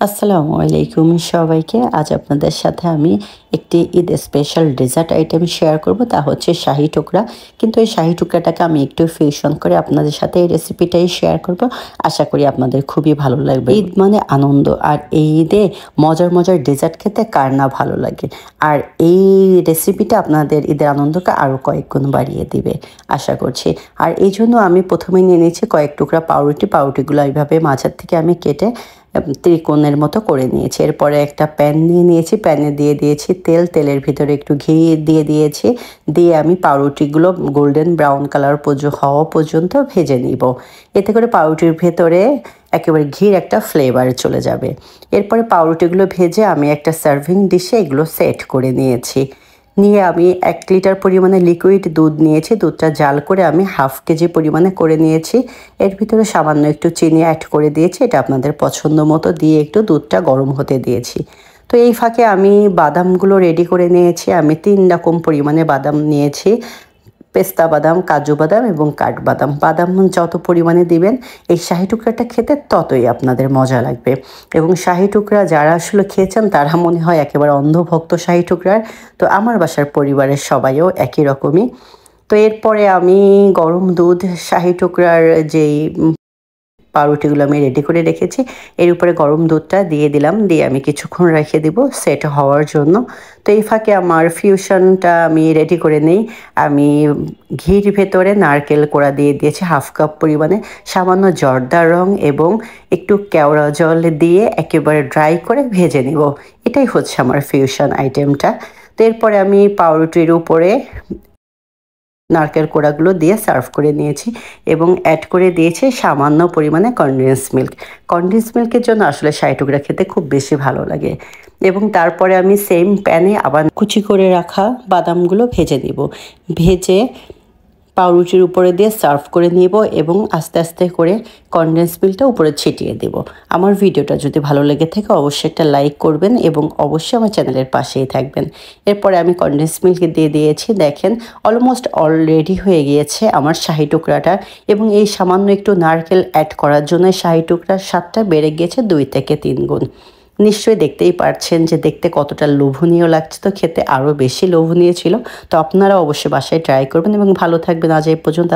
আসসালামু আলাইকুম সবাইকে। আজ আপনাদের সাথে আমি একটি Eid special dessert item share করব, তা হচ্ছে শাহি টুকরা। কিন্তু এই শাহি টুকরাটাকে আমি একটু ফিউশন করে আপনাদের সাথে এই রেসিপিটাই শেয়ার করব। আশা করি আপনাদের খুবই ভালো লাগবে। ঈদ মানে আনন্দ, আর এই ঈদে মজার মজার ডেজার্ট খেতে কার না ভালো লাগে। আর এই রেসিপিটা আপনাদের ঈদের আনন্দকে আরও কয়েক গুণ বাড়িয়ে দিবে আশা করছি। আর এই জন্য আমি প্রথমে নিয়ে নিয়েছি কয়েক টুকরা পাউরুটি। পাউরুটিগুলো এইভাবে মাঝের থেকে আমি কেটে ত্রিকোণের মতো করে নিয়েছি। এরপরে একটা প্যান নিয়ে নিয়েছি, প্যানে দিয়ে দিয়েছি তেল, তেলের ভিতরে একটু ঘি দিয়ে দিয়েছি। দিয়ে আমি পাউরুটিগুলো গোল্ডেন ব্রাউন কালার হওয়া পর্যন্ত ভেজে নিব। এতে করে পাউরুটির ভেতরে একেবারে ঘির একটা ফ্লেভার চলে যাবে। এরপরে পাউরুটিগুলো ভেজে আমি একটা সার্ভিং ডিশে এগুলো সেট করে নিয়েছি। নিয়ে আমি 1 লিটার পরিমাণে লিকুইড দুধ নিয়েছি। দুধটা জাল করে আমি হাফ কেজি পরিমাণে করে নিয়েছি। এর ভিতরে সামান্য একটু চিনি অ্যাড করে দিয়েছি, এটা আপনাদের পছন্দ মতো দিয়ে একটু দুধটা গরম হতে দিয়েছি। তো এই ফাঁকে আমি বাদামগুলো রেডি করে নিয়েছি। আমি 3 রকম পরিমাণে বাদাম নিয়েছি, পেস্তা বাদাম, কাজু বাদাম এবং কাঠবাদাম। বাদাম যত পরিমাণে দিবেন এই শাহি টুকরাটা খেতে ততই আপনাদের মজা লাগবে। এবং শাহি টুকরা যারা আসলে খেয়েছেন তারা মনে হয় একেবারে অন্ধভক্ত শাহি টুকরার। তো আমার বাসার পরিবারের সবাইও একই রকমই। তো এরপরে আমি গরম দুধ, শাহি টুকরার যেই পাউরুটিগুলো আমি রেডি করে রেখেছি এর উপরে গরম দুধটা দিয়ে দিলাম। দিয়ে আমি কিছুক্ষণ রেখে দিব সেট হওয়ার জন্য। তো এই ফাঁকে আমার ফিউশনটা আমি রেডি করে নেই। আমি ঘির ভেতরে নারকেল কোড়া দিয়ে দিয়েছি হাফ কাপ পরিমাণে, সামান্য জর্দা রং এবং একটু কেওড়া জল দিয়ে একেবারে ড্রাই করে ভেজে নিব। এটাই হচ্ছে আমার ফিউশন আইটেমটা। তো এরপরে আমি পাউরুটির উপরে নারকেল কোড়াগুলো দিয়ে সার্ভ করে নিয়েছি এবং অ্যাড করে দিয়েছি সামান্য পরিমাণে কনডেন্স মিল্ক। কনডেন্স মিল্কের জন্য আসলে শাহি টুকরা খেতে খুব বেশি ভালো লাগে। এবং তারপরে আমি সেম প্যানে আবার কুচি করে রাখা বাদামগুলো ভেজে নিব। ভেজে পাউরুটির উপরে দিয়ে সার্ভ করে নিব এবং আস্তে আস্তে করে কনডেন্স মিল্কটা উপরে ছিটিয়ে দেব। আমার ভিডিওটা যদি ভালো লেগে থাকে অবশ্যই একটা লাইক করবেন এবং অবশ্যই আমার চ্যানেলের পাশেই থাকবেন। এরপরে আমি কনডেন্স মিল্ক দিয়ে দিয়েছি। দেখেন অলমোস্ট অলরেডি হয়ে গিয়েছে আমার শাহি টুকরাটা। এবং এই সামান্য একটু নারকেল অ্যাড করার জন্য শাহি টুকরার স্বাদটা বেড়ে গিয়েছে 2 থেকে 3 গুণ। নিশ্চয়ই দেখতেই পারছেন যে দেখতে কতটা লোভনীয় লাগছে, তো খেতে আরও বেশি লোভনীয় ছিল। তো আপনারা অবশ্যই বাসায় ট্রাই করবেন এবং ভালো থাকবেন। আজ এই পর্যন্ত।